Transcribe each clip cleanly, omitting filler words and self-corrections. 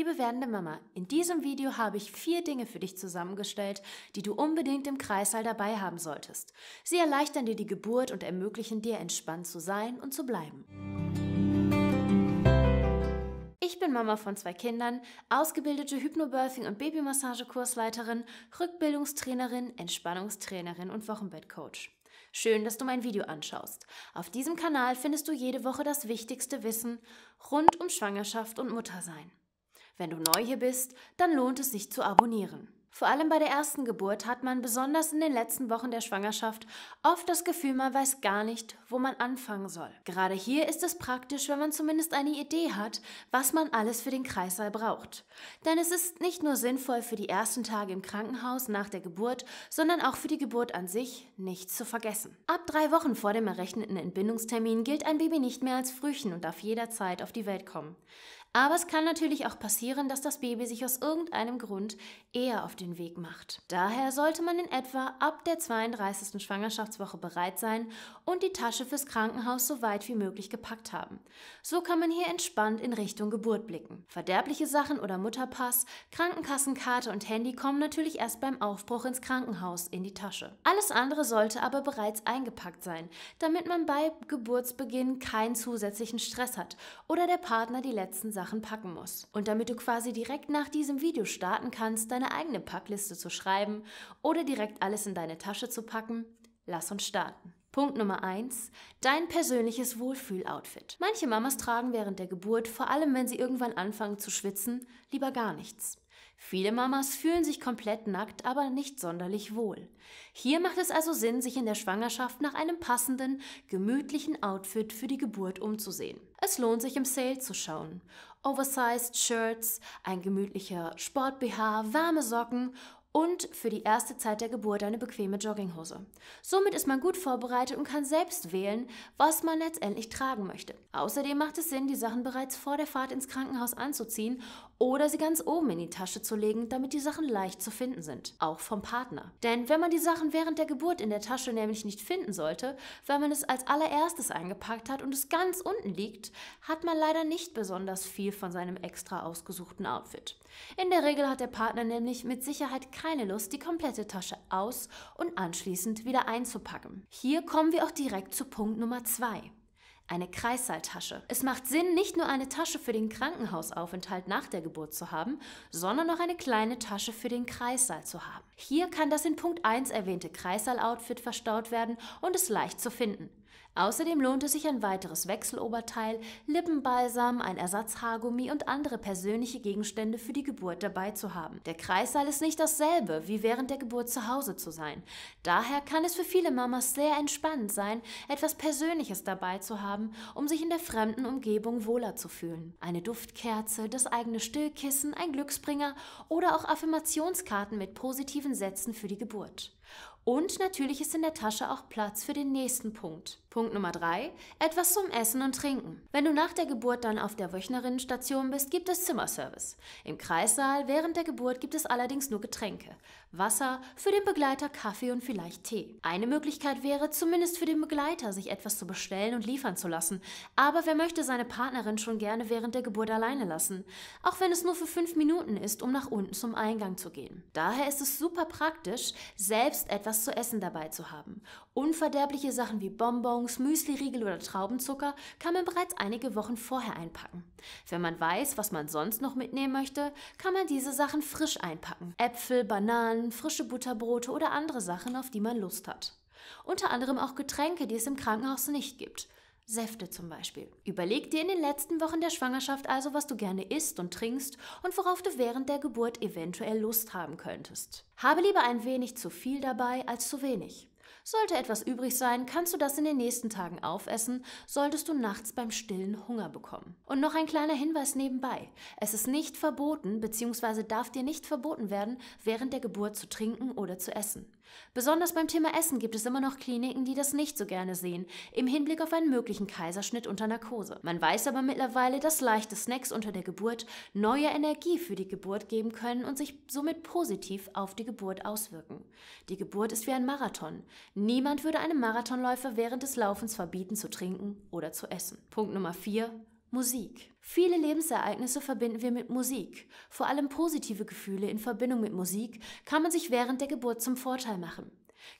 Liebe werdende Mama, in diesem Video habe ich 4 Dinge für dich zusammengestellt, die du unbedingt im Kreissaal dabei haben solltest. Sie erleichtern dir die Geburt und ermöglichen dir, entspannt zu sein und zu bleiben. Ich bin Mama von 2 Kindern, ausgebildete Hypnobirthing- und Babymassage-Kursleiterin, Rückbildungstrainerin, Entspannungstrainerin und Wochenbettcoach. Schön, dass du mein Video anschaust. Auf diesem Kanal findest du jede Woche das wichtigste Wissen rund um Schwangerschaft und Muttersein. Wenn du neu hier bist, dann lohnt es sich zu abonnieren. Vor allem bei der ersten Geburt hat man besonders in den letzten Wochen der Schwangerschaft oft das Gefühl, man weiß gar nicht, wo man anfangen soll. Gerade hier ist es praktisch, wenn man zumindest eine Idee hat, was man alles für den Kreissaal braucht. Denn es ist nicht nur sinnvoll für die ersten Tage im Krankenhaus nach der Geburt, sondern auch für die Geburt an sich nicht zu vergessen. Ab 3 Wochen vor dem errechneten Entbindungstermin gilt ein Baby nicht mehr als Frühchen und darf jederzeit auf die Welt kommen. Aber es kann natürlich auch passieren, dass das Baby sich aus irgendeinem Grund eher auf den Weg macht. Daher sollte man in etwa ab der 32. Schwangerschaftswoche bereit sein und die Tasche fürs Krankenhaus so weit wie möglich gepackt haben. So kann man hier entspannt in Richtung Geburt blicken. Verderbliche Sachen oder Mutterpass, Krankenkassenkarte und Handy kommen natürlich erst beim Aufbruch ins Krankenhaus in die Tasche. Alles andere sollte aber bereits eingepackt sein, damit man bei Geburtsbeginn keinen zusätzlichen Stress hat oder der Partner die letzten Sachen packen muss. Und damit du quasi direkt nach diesem Video starten kannst, deine eigene Packliste zu schreiben oder direkt alles in deine Tasche zu packen, lass uns starten. Punkt Nummer 1. Dein persönliches Wohlfühl-Outfit. Manche Mamas tragen während der Geburt, vor allem wenn sie irgendwann anfangen zu schwitzen, lieber gar nichts. Viele Mamas fühlen sich komplett nackt, aber nicht sonderlich wohl. Hier macht es also Sinn, sich in der Schwangerschaft nach einem passenden, gemütlichen Outfit für die Geburt umzusehen. Es lohnt sich im Sale zu schauen. Oversized Shirts, ein gemütlicher Sport-BH, warme Socken und für die erste Zeit der Geburt eine bequeme Jogginghose. Somit ist man gut vorbereitet und kann selbst wählen, was man letztendlich tragen möchte. Außerdem macht es Sinn, die Sachen bereits vor der Fahrt ins Krankenhaus anzuziehen oder sie ganz oben in die Tasche zu legen, damit die Sachen leicht zu finden sind, auch vom Partner. Denn wenn man die Sachen während der Geburt in der Tasche nämlich nicht finden sollte, weil man es als allererstes eingepackt hat und es ganz unten liegt, hat man leider nicht besonders viel von seinem extra ausgesuchten Outfit. In der Regel hat der Partner nämlich mit Sicherheit keine Lust, die komplette Tasche aus- und anschließend wieder einzupacken. Hier kommen wir auch direkt zu Punkt Nummer 2. Eine Kreissaaltasche. Es macht Sinn, nicht nur eine Tasche für den Krankenhausaufenthalt nach der Geburt zu haben, sondern auch eine kleine Tasche für den Kreissaal zu haben. Hier kann das in Punkt 1 erwähnte Kreissaal-Outfit verstaut werden und ist leicht zu finden. Außerdem lohnt es sich ein weiteres Wechseloberteil, Lippenbalsam, ein Ersatzhaargummi und andere persönliche Gegenstände für die Geburt dabei zu haben. Der Kreissaal ist nicht dasselbe, wie während der Geburt zu Hause zu sein. Daher kann es für viele Mamas sehr entspannend sein, etwas Persönliches dabei zu haben, um sich in der fremden Umgebung wohler zu fühlen. Eine Duftkerze, das eigene Stillkissen, ein Glücksbringer oder auch Affirmationskarten mit positiven Sätzen für die Geburt. Und natürlich ist in der Tasche auch Platz für den nächsten Punkt. Punkt Nummer 3. Etwas zum Essen und Trinken. Wenn du nach der Geburt dann auf der Wöchnerinnenstation bist, gibt es Zimmerservice. Im Kreissaal während der Geburt gibt es allerdings nur Getränke. Wasser, für den Begleiter Kaffee und vielleicht Tee. Eine Möglichkeit wäre, zumindest für den Begleiter, sich etwas zu bestellen und liefern zu lassen. Aber wer möchte seine Partnerin schon gerne während der Geburt alleine lassen? Auch wenn es nur für 5 Minuten ist, um nach unten zum Eingang zu gehen. Daher ist es super praktisch, selbst etwas zu essen dabei zu haben. Unverderbliche Sachen wie Bonbons, Müsliriegel oder Traubenzucker kann man bereits einige Wochen vorher einpacken. Wenn man weiß, was man sonst noch mitnehmen möchte, kann man diese Sachen frisch einpacken. Äpfel, Bananen, frische Butterbrote oder andere Sachen, auf die man Lust hat. Unter anderem auch Getränke, die es im Krankenhaus nicht gibt. Säfte zum Beispiel. Überleg dir in den letzten Wochen der Schwangerschaft also, was du gerne isst und trinkst und worauf du während der Geburt eventuell Lust haben könntest. Habe lieber ein wenig zu viel dabei als zu wenig. Sollte etwas übrig sein, kannst du das in den nächsten Tagen aufessen, solltest du nachts beim Stillen Hunger bekommen. Und noch ein kleiner Hinweis nebenbei. Es ist nicht verboten bzw. darf dir nicht verboten werden, während der Geburt zu trinken oder zu essen. Besonders beim Thema Essen gibt es immer noch Kliniken, die das nicht so gerne sehen, im Hinblick auf einen möglichen Kaiserschnitt unter Narkose. Man weiß aber mittlerweile, dass leichte Snacks unter der Geburt neue Energie für die Geburt geben können und sich somit positiv auf die Geburt auswirken. Die Geburt ist wie ein Marathon. Niemand würde einem Marathonläufer während des Laufens verbieten zu trinken oder zu essen. Punkt Nummer 4. Musik. Viele Lebensereignisse verbinden wir mit Musik. Vor allem positive Gefühle in Verbindung mit Musik kann man sich während der Geburt zum Vorteil machen.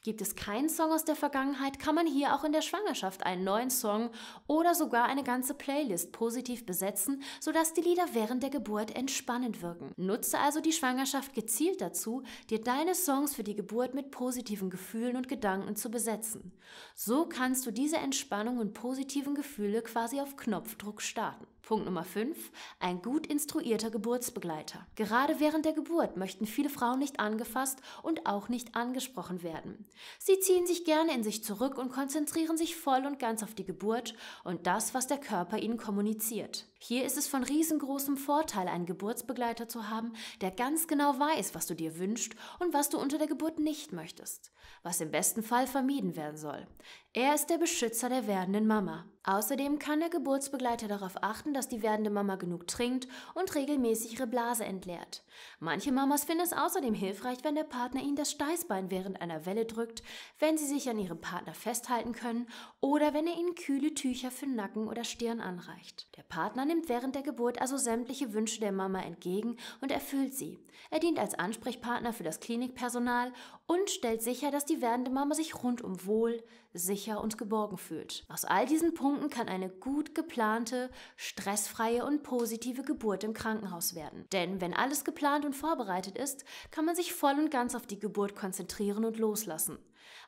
Gibt es keinen Song aus der Vergangenheit, kann man hier auch in der Schwangerschaft einen neuen Song oder sogar eine ganze Playlist positiv besetzen, sodass die Lieder während der Geburt entspannend wirken. Nutze also die Schwangerschaft gezielt dazu, dir deine Songs für die Geburt mit positiven Gefühlen und Gedanken zu besetzen. So kannst du diese Entspannung und positiven Gefühle quasi auf Knopfdruck starten. Punkt Nummer 5. Ein gut instruierter Geburtsbegleiter. Gerade während der Geburt möchten viele Frauen nicht angefasst und auch nicht angesprochen werden. Sie ziehen sich gerne in sich zurück und konzentrieren sich voll und ganz auf die Geburt und das, was der Körper ihnen kommuniziert. Hier ist es von riesengroßem Vorteil, einen Geburtsbegleiter zu haben, der ganz genau weiß, was du dir wünschst und was du unter der Geburt nicht möchtest, was im besten Fall vermieden werden soll. Er ist der Beschützer der werdenden Mama. Außerdem kann der Geburtsbegleiter darauf achten, dass die werdende Mama genug trinkt und regelmäßig ihre Blase entleert. Manche Mamas finden es außerdem hilfreich, wenn der Partner ihnen das Steißbein während einer Welle drückt, wenn sie sich an ihrem Partner festhalten können oder wenn er ihnen kühle Tücher für Nacken oder Stirn anreicht. Der Partner nimmt während der Geburt also sämtliche Wünsche der Mama entgegen und erfüllt sie. Er dient als Ansprechpartner für das Klinikpersonal und stellt sicher, dass die werdende Mama sich rundum wohl, sicher und geborgen fühlt. Aus all diesen Punkten kann eine gut geplante, stressfreie und positive Geburt im Krankenhaus werden. Denn wenn alles geplant und vorbereitet ist, kann man sich voll und ganz auf die Geburt konzentrieren und loslassen.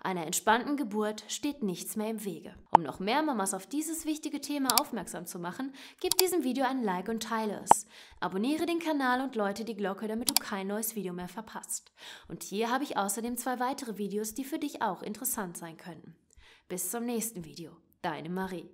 Einer entspannten Geburt steht nichts mehr im Wege. Um noch mehr Mamas auf dieses wichtige Thema aufmerksam zu machen, gib diesem Video ein Like und teile es. Abonniere den Kanal und läute die Glocke, damit du kein neues Video mehr verpasst. Und hier habe ich außerdem 2 weitere Videos, die für dich auch interessant sein könnten. Bis zum nächsten Video. Deine Marie.